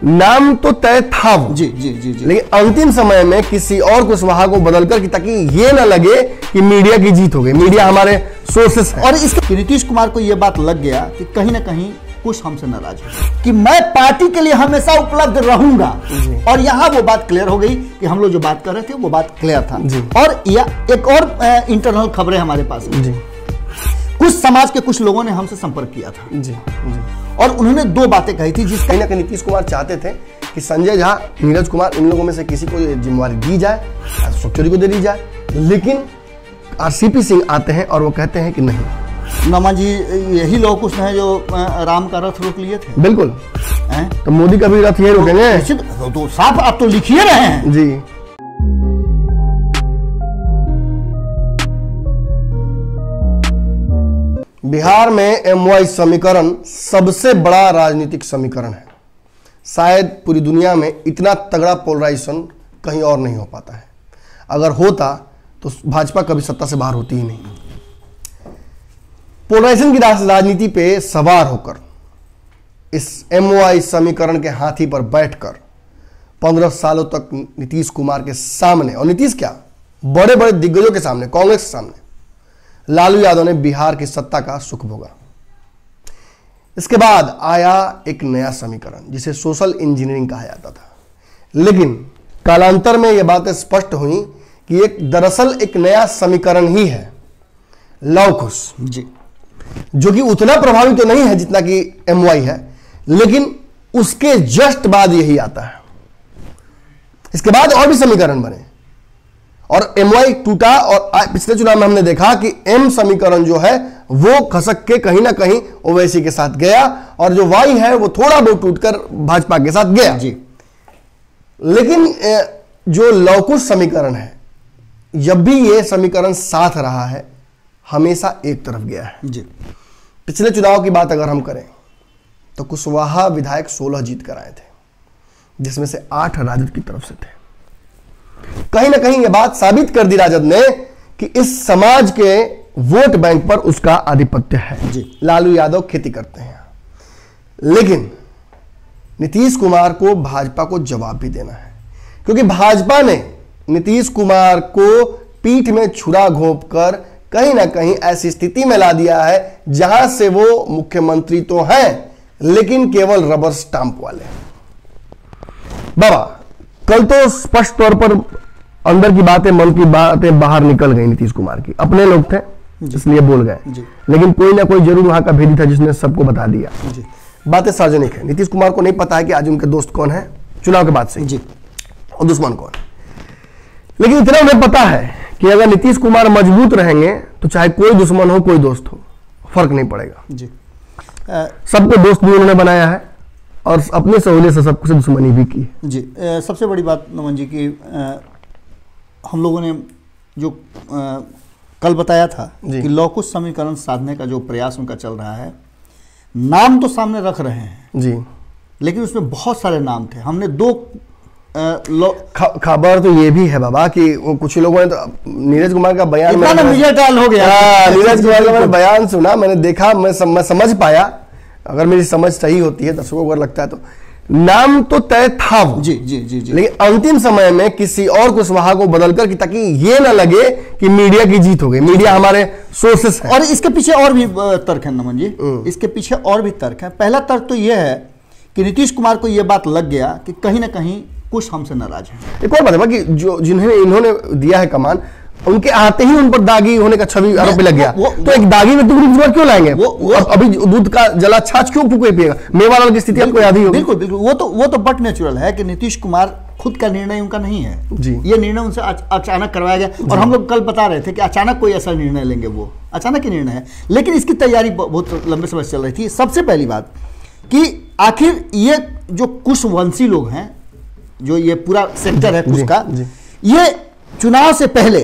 नाम तो तय था वो, जी जी जी जी, लेकिन अंतिम समय में किसी और कुशवाहा को बदलकर, ताकि ये ना लगे कि मीडिया की जीत हो गई, मीडिया हमारे सोर्सेस है। और इसके नीतीश कुमार को यह बात लग गया कि कहीं ना कहीं कुछ हमसे नाराज है कि मैं पार्टी के लिए हमेशा उपलब्ध रहूंगा, और यहां वो बात क्लियर हो गई कि हम लोग जो बात कर रहे थे वो बात क्लियर था। और एक और इंटरनल खबरें हमारे पास है। कुछ समाज के कुछ लोगों ने हमसे संपर्क किया था जी, और उन्होंने दो बातें कही थी, जिसका कहीं ना कहीं नीतीश कुमार चाहते थे कि संजय झा, नीरज कुमार, इन लोगों में से किसी को जिम्मेवारी दी जाए, सुखचोरी को दे दी जाए, लेकिन आरसीपी सिंह आते हैं और वो कहते हैं कि नहीं। नमन जी, यही लोग कुछ हैं जो राम का रथ रोक लिए थे। बिल्कुल, तो मोदी का भी रथ ये रोकेंगे तो साफ आप तो लिखिए रहे हैं जी। बिहार में MY समीकरण सबसे बड़ा राजनीतिक समीकरण है। शायद पूरी दुनिया में इतना तगड़ा पोलराइजेशन कहीं और नहीं हो पाता है। अगर होता तो भाजपा कभी सत्ता से बाहर होती ही नहीं। पोलराइजेशन की राजनीति पे सवार होकर, इस MY समीकरण के हाथी पर बैठकर 15 सालों तक नीतीश कुमार के सामने, और नीतीश क्या, बड़े बड़े दिग्गजों के सामने, कांग्रेस के सामने, लालू यादव ने बिहार की सत्ता का सुख भोगा। इसके बाद आया एक नया समीकरण जिसे सोशल इंजीनियरिंग कहा जाता था, लेकिन कालांतर में यह बातें स्पष्ट हुई कि एक दरअसल एक नया समीकरण ही है, लव कुश जी, जो कि उतना प्रभावी तो नहीं है जितना कि MY है, लेकिन उसके जस्ट बाद यही आता है। इसके बाद और भी समीकरण बने और MY टूटा, और पिछले चुनाव में हमने देखा कि M समीकरण जो है वो खसक के कहीं ना कहीं ओवैसी के साथ गया, और जो Y है वो थोड़ा बहुत टूटकर भाजपा के साथ गया जी। लेकिन जो लवकुश समीकरण है, जब भी ये समीकरण साथ रहा है, हमेशा एक तरफ गया है जी। पिछले चुनाव की बात अगर हम करें तो कुशवाहा विधायक 16 जीत कर आए थे, जिसमें से 8 राजद की तरफ से थे। कहीं ना कहीं यह बात साबित कर दी राजद ने कि इस समाज के वोट बैंक पर उसका आधिपत्य है जी। लालू यादव खेती करते हैं, लेकिन नीतीश कुमार को भाजपा को जवाब भी देना है, क्योंकि भाजपा ने नीतीश कुमार को पीठ में छुरा घोंप कर कहीं ना कहीं ऐसी स्थिति में ला दिया है जहां से वो मुख्यमंत्री तो हैं, लेकिन केवल रबर स्टांप वाले। बाबा, कल तो स्पष्ट तौर पर अंदर की बातें, मन की बातें बाहर निकल गई नीतीश कुमार की। अपने लोग थे इसलिए बोल गए, लेकिन कोई ना कोई जरूर वहां का भेदी था जिसने सबको बता दिया। बातें सार्वजनिक है। नीतीश कुमार को नहीं पता है कि आज उनके दोस्त कौन है चुनाव के बाद से जी, और दुश्मन कौन है, लेकिन इतना उन्हें पता है कि अगर नीतीश कुमार मजबूत रहेंगे तो चाहे कोई दुश्मन हो कोई दोस्त हो, फर्क नहीं पड़ेगा जी। सबको दोस्त भी उन्होंने बनाया है और अपने सहूलियत से सबसे दुश्मनी भी की जी। सबसे बड़ी बात नमन जी की, हम लोगों ने जो कल बताया था कि लवकुश समीकरण साधने का जो प्रयास उनका चल रहा है, नाम तो सामने रख रहे हैं जी, लेकिन उसमें बहुत सारे नाम थे। हमने दो खबर तो ये भी है बाबा कि कुछ लोगों ने तो नीरज कुमार का बयान, टाल हो गया, नीरज कुमार का मैंने बयान सुना, मैंने देखा, मैं समझ पाया, अगर मेरी समझ सही होती है, दर्शकों को अगर लगता है तो, नाम तो तय था वो जी जी जी जी, लेकिन अंतिम समय में किसी और कुशवाहा को बदलकर, ताकि ये ना लगे कि मीडिया की जीत हो गई, मीडिया हमारे सोर्सेस है। और इसके पीछे और भी तर्क है नमन जी, इसके पीछे और भी तर्क है। पहला तर्क तो यह है कि नीतीश कुमार को यह बात लग गया कि कहीं ना कहीं कुछ हमसे नाराज है। एक और बात है कि जो इन्होंने दिया है कमान, उनके आते ही उन पर दागी होने का छवि आरोप लग गया, तो एक दागी व्यक्ति को क्यों लाएंगे? अभी दूध का जला छाछ क्यों फूके पिएगा? मेवालाल की स्थिति आपको याद ही होगी। बिल्कुल बिल्कुल, वो तो बट नेचुरल है कि नीतीश कुमार खुद का निर्णय उनका नहीं है जी, ये निर्णय उनसे अचानक करवाया गया। और हम लोग कल बता रहे थे कि अचानक कोई ऐसा निर्णय लेंगे, वो अचानक ही निर्णय है, लेकिन इसकी तैयारी बहुत लंबे समय से चल रही थी। सबसे पहली बात कि आखिर ये जो कुशवंशी लोग हैं, जो ये पूरा सेक्टर है कुश का, ये चुनाव से पहले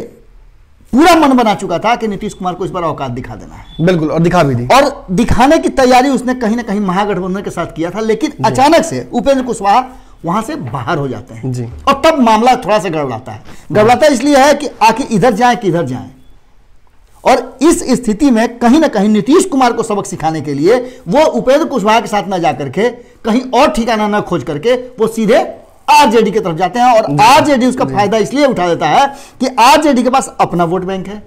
पूरा मन बना चुका था कि नीतीश कुमार को इस बार औकात दिखा देना है। बिल्कुल, और दिखा भी दी, और दिखाने की तैयारी उसने कहीं ना कहीं महागठबंधन के साथ किया था, लेकिन अचानक से उपेंद्र कुशवाहा वहां से बाहर हो जाते हैं जी। और तब मामला थोड़ा सा गड़बड़ाता है। गड़बड़ाता इसलिए है कि आखिर इधर जाए कि इधर जाए, और इस स्थिति में कहीं ना कहीं नीतीश कुमार को सबक सिखाने के लिए वो उपेंद्र कुशवाहा के साथ न जाकर के कहीं और ठिकाना न खोज करके वो सीधे आरजेडी की तरफ जाते हैं। और आरजेडी उसका फायदा इसलिए उठा देता है कि आरजेडी के पास अपना वोट बैंक है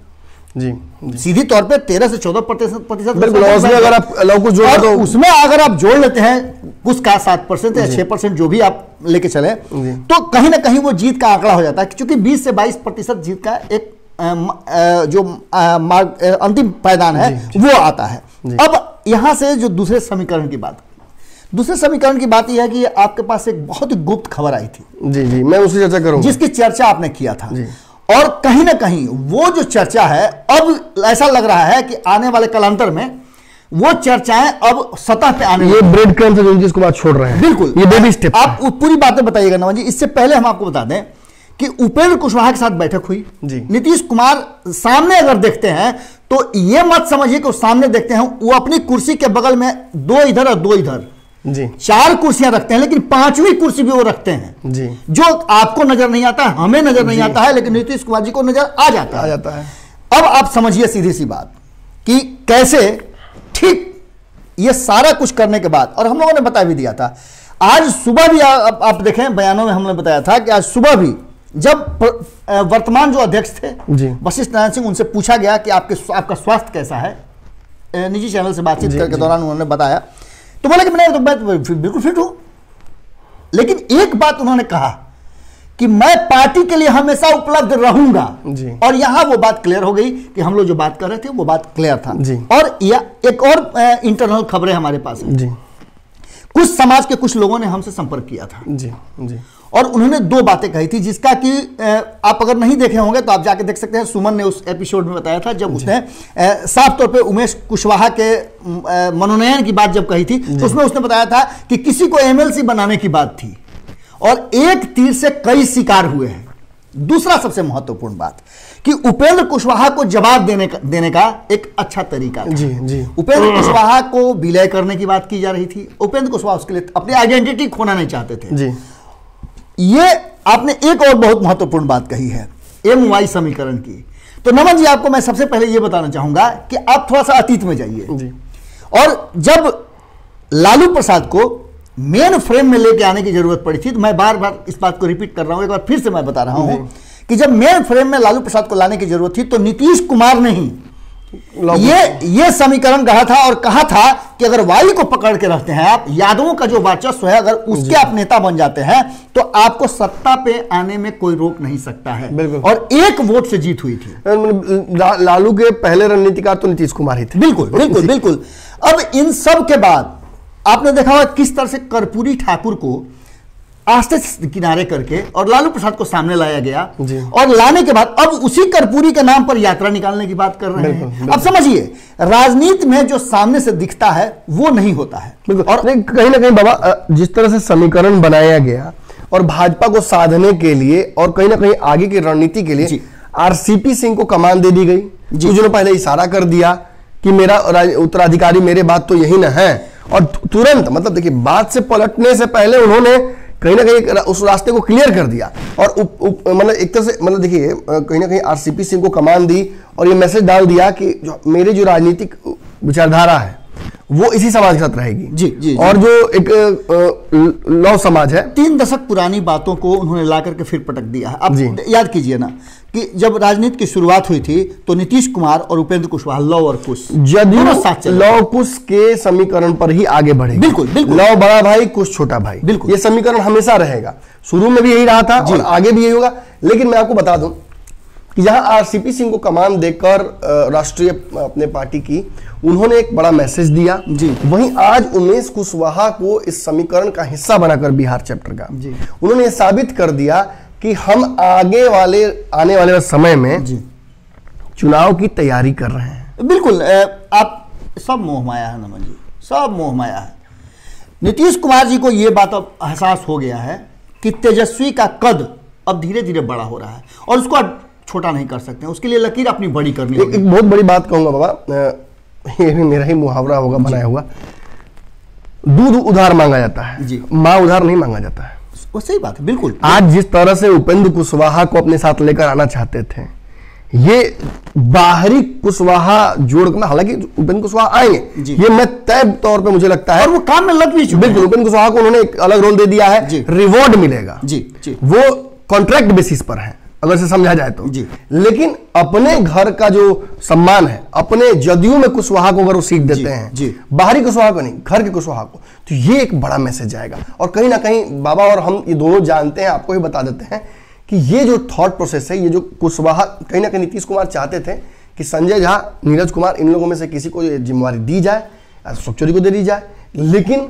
जी, सीधी तौर पे 13 से 14% बिल्कुल। अगर आप कुछ जोड़ तो उसमें अगर आप जोड़ लेते हैं कुछ का 7% या 6% जो भी आप लेके चले तो कहीं ना कहीं वो जीत का आंकड़ा हो जाता है, क्योंकि 20 से 22% जीत का एक जो अंतिम पायदान है वो आता है। अब यहां से जो दूसरे समीकरण की बात यह है कि आपके पास एक बहुत ही गुप्त खबर आई थी। जी जी, मैं उसकी चर्चा करूंगा, जिसकी चर्चा आपने किया था। और कहीं ना कहीं वो जो चर्चा है अब ऐसा लग रहा है कि आने वाले कालांतर में वो चर्चाएं अब सतह पे आने, ये ब्रेड क्रम्स है नीतीश कुमार छोड़ रहे हैं। बिल्कुल, ये बेबी स्टेप। आप पूरी बातें बताइएगा नमन जी। इससे पहले हम आपको बता दें कि उपेंद्र कुशवाहा के साथ बैठक हुई। नीतीश कुमार सामने अगर देखते हैं तो ये मत समझिए कि वो सामने देखते हैं, वो अपनी कुर्सी के बगल में 2 इधर और 2 इधर जी 4 कुर्सियां रखते हैं, लेकिन 5वीं कुर्सी भी वो रखते हैं जी, जो आपको नजर नहीं आता है, हमें नजर नहीं आता है, लेकिन नीतीश कुमार जी को नजर आ जाता है। अब आप समझिए सीधी सी बात कि कैसे ठीक ये सारा कुछ करने के बाद, और हम लोगों ने बता भी दिया था आज सुबह भी, आप देखें बयानों में हमने बताया था कि आज सुबह भी जब वर्तमान जो अध्यक्ष थे वशिष्ठ नारायण सिंह, उनसे पूछा गया कि आपका स्वास्थ्य कैसा है, निजी चैनल से बातचीत के दौरान उन्होंने बताया, तो बोले कि मैं बिल्कुल फिट हूं। लेकिन एक बात उन्होंने कहा कि मैं पार्टी के लिए हमेशा उपलब्ध रहूंगा, और यहां वो बात क्लियर हो गई कि हम लोग जो बात कर रहे थे वो बात क्लियर था। और एक और इंटरनल खबरें हमारे पास है। कुछ समाज के कुछ लोगों ने हमसे संपर्क किया था जी जी, और उन्होंने 2 बातें कही थी, जिसका कि आप अगर नहीं देखे होंगे तो आप जाके देख सकते हैं। सुमन ने उस एपिसोड में बताया था जब उसने साफ तौर पे उमेश कुशवाहा के मनोनयन की बात जब कही थी, तो उसमें उसने बताया था कि किसी को एमएलसी बनाने की बात थी और एक तीर से कई शिकार हुए हैं। दूसरा सबसे महत्वपूर्ण बात कि उपेंद्र कुशवाहा को जवाब देने का एक अच्छा तरीका था। जी। उपेंद्र कुशवाहा को विलय करने की बात की जा रही थी। उपेंद्र कुशवाहा उसके लिए अपनी आइडेंटिटी खोना नहीं चाहते थे जी। ये आपने एक और बहुत महत्वपूर्ण बात कही है MY समीकरण की। तो नमन जी, आपको मैं सबसे पहले यह बताना चाहूंगा कि आप थोड़ा सा अतीत में जाइए, और जब लालू प्रसाद को मेन फ्रेम में लेके आने की जरूरत पड़ी थी, तो मैं बार बार इस बात को रिपीट कर रहा हूं, एक बार फिर से मैं बता रहा हूं कि जब मेन फ्रेम में लालू प्रसाद को लाने की जरूरत थी तो नीतीश कुमार ने ही ये समीकरण कहा था, और कहा था कि अगर वायु को पकड़ के रखते हैं आप, यादवों का जो वर्चस्व है, अगर उसके आप नेता बन जाते हैं तो आपको सत्ता पे आने में कोई रोक नहीं सकता है। और 1 वोट से जीत हुई थी। लालू के पहले रणनीतिकार तो नीतीश कुमार ही थे। बिल्कुल। अब इन सब के बाद आपने देखा होगा किस तरह से कर्पूरी ठाकुर को आस्ते से किनारे करके और लालू प्रसाद को सामने लाया गया, और लाने के बाद अब उसी कर्पूरी के नाम पर यात्रा निकालने की बात कर रहे हैं। अब समझिए, राजनीति में जो सामने से दिखता है वो नहीं होता है। और कहीं ना कहीं बाबा, जिस तरह से समीकरण बनाया गया और भाजपा को साधने के लिए और कहीं ना कहीं आगे की रणनीति के लिए RCP सिंह को कमान दे दी गई। कुछ दिनों पहले इशारा कर दिया कि मेरा उत्तराधिकारी मेरे बाद तो यही न है, और तुरंत, मतलब देखिए, बात से पलटने से पहले उन्होंने कहीं ना कहीं उस रास्ते को क्लियर कर दिया। और मतलब एक तरह से, मतलब देखिए, कहीं ना कहीं RCP सिंह को कमान दी और ये मैसेज डाल दिया कि मेरी जो राजनीतिक विचारधारा है वो इसी समाज के साथ रहेगी जी। और जो एक लौ समाज है, 3 दशक पुरानी बातों को उन्होंने ला करके फिर पटक दिया है। आप याद कीजिए ना कि जब राजनीति की शुरुआत हुई थी तो नीतीश कुमार और उपेंद्र कुशवाहा लौ और कुश लौ कुश के समीकरण पर ही आगे बढ़े। बिल्कुल। लौ बड़ा भाई, कुश छोटा भाई, बिल्कुल। ये समीकरण हमेशा रहेगा, शुरू में भी यही रहा था और आगे भी यही होगा। लेकिन मैं आपको बता दूं कि जहां RCP सिंह को कमान देकर राष्ट्रीय अपने पार्टी की उन्होंने एक बड़ा मैसेज दिया, वहीं आज उमेश कुशवाहा को इस समीकरण का हिस्सा बनाकर बिहार चैप्टर का उन्होंने साबित कर दिया कि हम आने वाले समय में चुनाव की तैयारी कर रहे हैं। बिल्कुल। आप सब मोह माया है नमन जी, सब मोह माया है। नीतीश कुमार जी को यह बात अब एहसास हो गया है कि तेजस्वी का कद अब धीरे धीरे बड़ा हो रहा है और उसको छोटा नहीं कर सकते, उसके लिए लकीर अपनी बड़ी करनी होगी। एक बहुत बड़ी बात कहूंगा बाबा, ये भी मेरा ही मुहावरा होगा बनाया हुआ, दूध उधार मांगा जाता है, माँ उधार नहीं मांगा जाता है। वो सही बात है, बिल्कुल। आज जिस तरह से उपेंद्र कुशवाहा को अपने साथ लेकर आना चाहते थे, ये बाहरी कुशवाहा जोड़ में, हालांकि उपेंद्र कुशवाहा आएंगे, ये मैं तय तौर पे मुझे लगता है, और वो काम में लग भी चुके हैं। बिल्कुल, उपेंद्र कुशवाहा को उन्होंने एक अलग रोल दे दिया है, रिवॉर्ड मिलेगा जी जी, वो कॉन्ट्रैक्ट बेसिस पर है अगर से समझा जाए तो जी। लेकिन अपने घर का जो सम्मान है, अपने जदयू में कुशवाहा को अगर वो सीट देते हैं जी, बाहरी कुशवाहा को नहीं, घर के कुशवाहा को, तो ये एक बड़ा मैसेज जाएगा। और कहीं ना कहीं बाबा और हम ये दोनों जानते हैं, आपको ही बता देते हैं कि ये जो थॉट प्रोसेस है, ये जो कुशवाहा, कहीं ना कहीं नीतीश कुमार चाहते थे कि संजय झा, नीरज कुमार, इन लोगों में से किसी को ये जिम्मेवारी दी जाए, अशोक चौधरी को दे दी जाए, लेकिन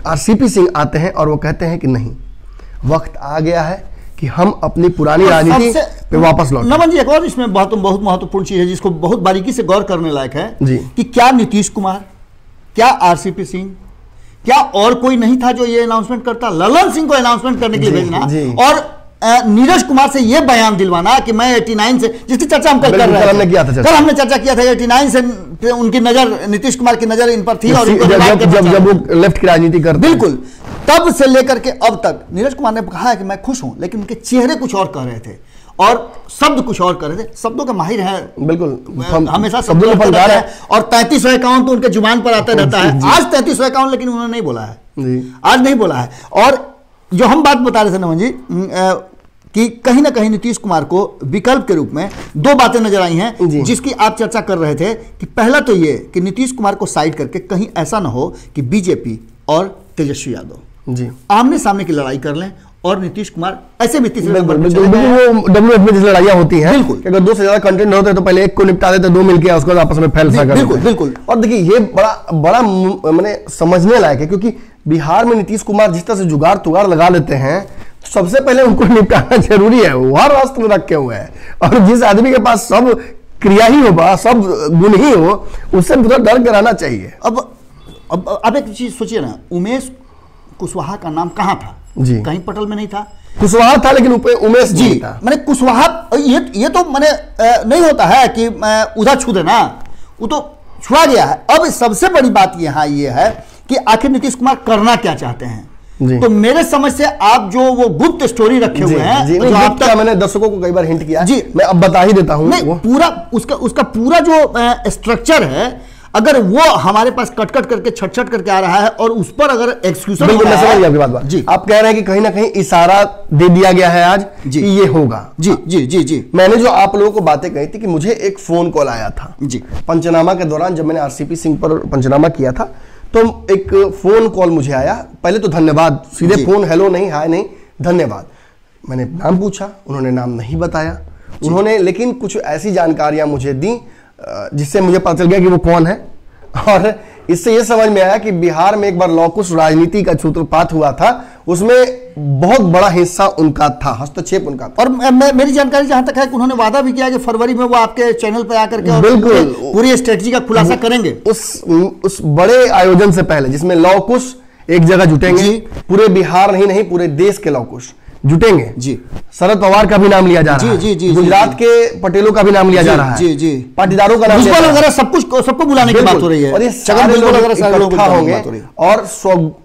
आरसीपी सिंह आते हैं और वो कहते हैं कि नहीं, वक्त आ गया है कि हम अपनी पुरानी राजनीति पे वापस लौटें। नमन जी, एक और इसमें बहुत महत्वपूर्ण चीज है जिसको बहुत बारीकी से गौर करने लायक है जी, कि क्या नीतीश कुमार, क्या आरसीपी सिंह, क्या और कोई नहीं था जो ये अनाउंसमेंट करता? ललन सिंह को अनाउंसमेंट करने के लिए भेजना और नीरज कुमार से ये बयान दिलवाना कि मैं 89 से, जिसकी चर्चा हम कल कर रहे थे, कल हमने चर्चा किया था, 89 से उनकी नजर, नीतीश कुमार की नजर इन पर थी, और जब वो लेफ्ट की राजनीति करते, बिल्कुल, तब से लेकर के अब तक नीरज कुमार ने कहा है कि मैं खुश हूं, लेकिन उनके चेहरे कुछ और कह रहे थे और शब्द कुछ और कर रहे थे। शब्दों के माहिर हैं, बिल्कुल, हमेशा शब्दों में रहता है, और 3351 तो उनके जुबान पर आता रहता है। आज 3351 लेकिन उन्होंने नहीं बोला है, आज नहीं बोला है। और जो हम बात बता रहे थे नमन जी, कि कहीं ना कहीं नीतीश कुमार को विकल्प के रूप में दो बातें नजर आई हैं जिसकी आप चर्चा कर रहे थे, कि पहला तो ये कि नीतीश कुमार को साइड करके कहीं ऐसा ना हो कि बीजेपी और तेजस्वी यादव जी आमने सामने की लड़ाई कर लें, और नीतीश कुमार ऐसे भी तीसरे नंबर पर चले गए। वो डब्ल्यूएफ में जिस लड़ाइयां होती हैं, अगर दो से ज्यादा कंटेंट होते हैं तो पहले एक को निपटा देते, दो मिलके उसके बाद आपस में फैल सका। बिल्कुल बिल्कुल। और देखिए ये बड़ा मैंने समझने लायक है, क्योंकि बिहार में नीतीश कुमार जिस तरह से जुगाड़ तुगाड़ लगा लेते हैं, तो सबसे पहले उनको निपटाना जरूरी है। वो हर रास्ते में रखे हुए हैं, और जिस आदमी के पास सब क्रिया ही हो, सब गुण ही हो, उससे थोड़ा डर के रहना चाहिए। अब एक चीज सोचिए ना, उमेश कुशवाहा का नाम कहां था जी? कहीं पटल में नहीं था। कुशवाहा था लेकिन उमेश जी था। मैंने कुशवाहा, ये तो मैंने नहीं होता है कि उधर छू देना, वो तो छुआ गया है। अब सबसे बड़ी बात यहाँ ये है कि आखिर नीतीश कुमार करना क्या चाहते हैं। तो मेरे समझ से आप जो वो गुप्त स्टोरी रखे हुए हैं, जो आप तक मैंने दर्शकों को कई बार हिंट किया जी, मैं अब बता ही देता हूं। पूरा उसका पूरा जो स्ट्रक्चर है, अगर वो हमारे पास कट करके छट करके आ रहा है, और उस पर अगर एक्सक्यूशन, बिल्कुल मैं समझ गया आपकी बात जी। आप कह रहे हैं कि कहीं ना कहीं इशारा दे दिया गया है आज कि ये होगा। जी जी जी जी। मैंने जो आप लोगों को बातें कही थी कि मुझे एक फोन कॉल आया था जी पंचनामा के दौरान, जब मैंने आरसीपी सिंह पर पंचनामा किया था, तो एक फोन कॉल मुझे आया। पहले तो धन्यवाद, सीधे फोन, हेलो नहीं, हाय नहीं, धन्यवाद। मैंने नाम पूछा, उन्होंने नाम नहीं बताया उन्होंने, लेकिन कुछ ऐसी जानकारियां मुझे दी जिससे मुझे पता चल गया कि वो कौन है। और इससे ये समझ में आया कि बिहार में एक बार लौकुश राजनीति का सूत्रपात हुआ था, उसमें बहुत बड़ा हिस्सा उनका था, हस्तक्षेप उनका था। और मेरी जानकारी जहां तक है कि उन्होंने वादा भी किया कि फरवरी में वो आपके चैनल पर आकर के बिल्कुल पूरी स्ट्रेटजी का खुलासा करेंगे उस बड़े आयोजन से पहले, जिसमें लौकुश एक जगह जुटेंगे, पूरे बिहार नहीं पूरे देश के लौकुश जुटेंगे जी। शरद पवार का भी नाम लिया जा रहा है जी, गुजरात के पटेलों का भी नाम लिया जा रहा है जी, पाटीदारों का नाम वगैरह सबको बुलाने की बात हो रही है, और ये सारे लोग इकट्ठा होंगे और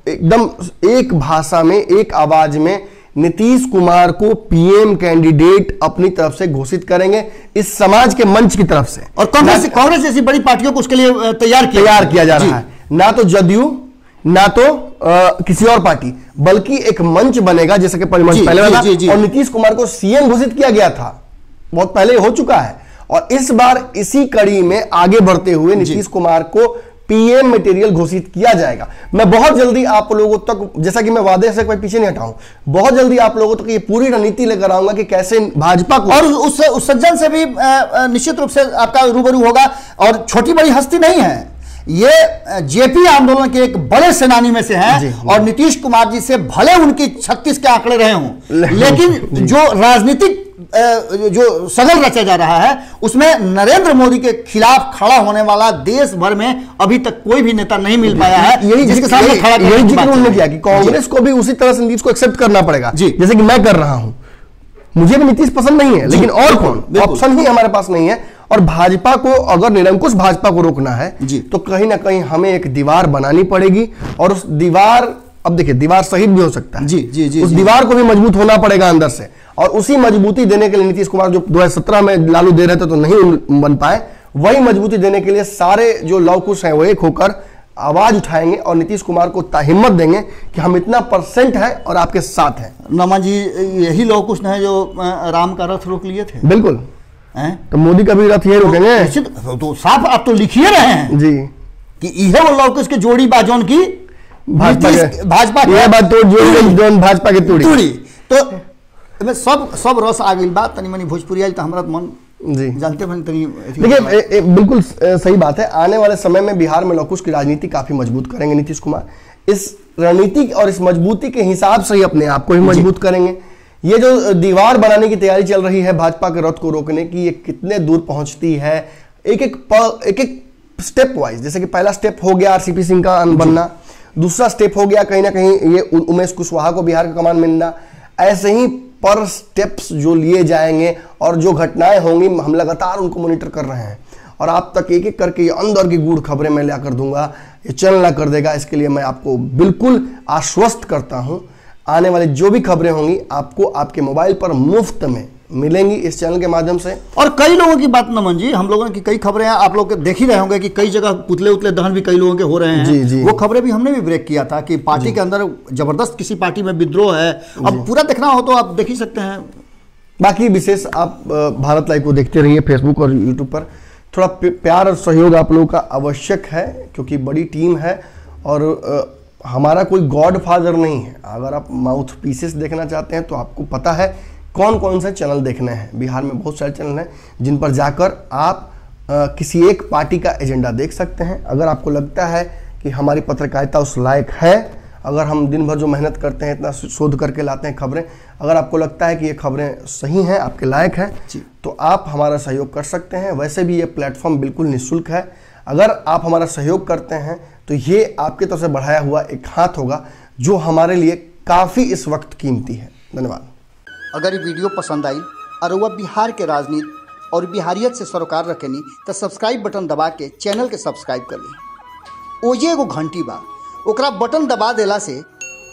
एकदम एक भाषा में, एक आवाज में नीतीश कुमार को पीएम कैंडिडेट अपनी तरफ से घोषित करेंगे, इस समाज के मंच की तरफ से। और कांग्रेस जैसी बड़ी पार्टियों को उसके लिए तैयार किया जा रहा है। ना तो जदयू, ना तो किसी और पार्टी, बल्कि एक मंच बनेगा जैसे कि परिमंच पहले बना, और नीतीश कुमार को सीएम घोषित किया गया था, बहुत पहले हो चुका है। और इस बार इसी कड़ी में आगे बढ़ते हुए नीतीश कुमार को पीएम मटेरियल घोषित किया जाएगा। मैं बहुत जल्दी आप लोगों तक, जैसा कि मैं वादे से कोई पीछे नहीं हटाऊं, बहुत जल्दी आप लोगों तक ये पूरी रणनीति लेकर आऊंगा कि कैसे भाजपा को, और उस सज्जन से भी निश्चित रूप से आपका रूबरू होगा। और छोटी बड़ी हस्ती नहीं है, ये जेपी आंदोलन के एक बड़े सेनानी में से हैं, और नीतीश कुमार जी से भले उनकी 36 के आंकड़े रहे हों, लेकिन जो राजनीतिक जो सगल रचा जा रहा है, उसमें नरेंद्र मोदी के खिलाफ खड़ा होने वाला देश भर में अभी तक कोई भी नेता नहीं मिल पाया है। यही जिसके सामने खड़ा किया कि कांग्रेस को भी उसी तरह से नीतीश को एक्सेप्ट करना पड़ेगा, जैसे कि मैं कर रहा हूं। मुझे भी नीतीश पसंद नहीं है, लेकिन और कौन, ऑप्शन ही हमारे पास नहीं है। और भाजपा को, अगर निरंकुश भाजपा को रोकना है, तो कहीं ना कहीं हमें एक दीवार बनानी पड़ेगी, और उस दीवार अब देखिए दीवार शहीद भी हो सकता है, जी जी जी, उस दीवार को भी मजबूत होना पड़ेगा अंदर से, और उसी मजबूती देने के लिए नीतीश कुमार जो 2017 में लालू दे रहे थे तो नहीं बन पाए, वही मजबूती देने के लिए सारे जो लवकुश हैं वो एक होकर आवाज उठाएंगे और नीतीश कुमार को हिम्मत देंगे कि हम इतना % है और आपके साथ हैं। नमा जी, यही लवकुश है जो राम का रथ रोक लिए थे। बिल्कुल, तो मोदी का भी रथ ये रोकेंगे तो साफ आप तो लिखिए रहे हैं जी कि यह वो लवकुश के जोड़ी बाजोन की भाजपा की बात तो जोड़ी भाजपा की तोड़ी तो सब रस आ गई बात तनी मनी भोजपुरी आई तो हमारा मन जी जानते हैं। देखिए बिल्कुल सही बात है, आने वाले समय में बिहार में लवकुश की राजनीति काफी मजबूत करेंगे नीतीश कुमार, इस रणनीति और इस मजबूती के हिसाब से ही अपने आप को ही मजबूत करेंगे। ये जो दीवार बनाने की तैयारी चल रही है भाजपा के रथ को रोकने की, ये कितने दूर पहुंचती है, एक एक स्टेप वाइज, जैसे कि पहला स्टेप हो गया आरसीपी सिंह का बनना, दूसरा स्टेप हो गया कहीं ना कहीं ये उमेश कुशवाहा को बिहार का कमान मिलना, ऐसे ही पर स्टेप्स जो लिए जाएंगे और जो घटनाएं होंगी हम लगातार उनको मॉनिटर कर रहे हैं और आप तक एक एक करके ये अंदर की गूढ़ खबरें मैं लाकर दूंगा, ये चैनल ना कर देगा। इसके लिए मैं आपको बिल्कुल आश्वस्त करता हूं, आने वाली जो भी खबरें होंगी आपको आपके मोबाइल पर मुफ्त में मिलेंगी इस चैनल के माध्यम से। और कई लोगों की बात नमन जी, हम लोगों की कई खबरें आप लोग देख ही रहे होंगे कि कई जगह पुतले उतले दहन भी कई लोगों के हो रहे हैं। जी जी। वो खबरें भी हमने भी ब्रेक किया था कि पार्टी के अंदर जबरदस्त किसी पार्टी में विद्रोह है। अब पूरा देखना हो तो आप देख ही सकते हैं। बाकी विशेष आप भारत लाइव को देखते रहिए फेसबुक और यूट्यूब पर। थोड़ा प्यार और सहयोग आप लोगों का आवश्यक है क्योंकि बड़ी टीम है और हमारा कोई गॉड फादर नहीं है। अगर आप माउथ पीसेस देखना चाहते हैं तो आपको पता है कौन कौन से चैनल देखने हैं। बिहार में बहुत सारे चैनल हैं जिन पर जाकर आप किसी एक पार्टी का एजेंडा देख सकते हैं। अगर आपको लगता है कि हमारी पत्रकारिता उस लायक है, अगर हम दिन भर जो मेहनत करते हैं, इतना शोध करके लाते हैं खबरें, अगर आपको लगता है कि ये खबरें सही हैं, आपके लायक हैं, तो आप हमारा सहयोग कर सकते हैं। वैसे भी ये प्लेटफॉर्म बिल्कुल निःशुल्क है। अगर आप हमारा सहयोग करते हैं तो ये आपके तरफ से बढ़ाया हुआ एक हाथ होगा जो हमारे लिए काफ़ी इस वक्त कीमती है। धन्यवाद। अगर ये वीडियो पसंद आई और वह बिहार के राजनीति और बिहारियत से सरोकार रखेनी तो सब्सक्राइब बटन दबा के चैनल के सब्सक्राइब कर ली। ओजे एगो घंटी बा, ओकरा बटन दबा देला से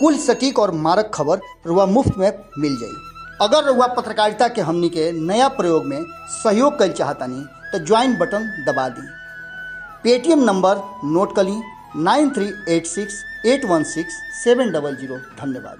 कुल सटीक और मारक खबर रुआ मुफ्त में मिल जाई। अगर रुआ पत्रकारिता के हमनी के नया प्रयोग में सहयोग कर चाहतानी तो ज्वाइन बटन दबा दी। पेटीएम नंबर नोट कर ली 9386816700। धन्यवाद।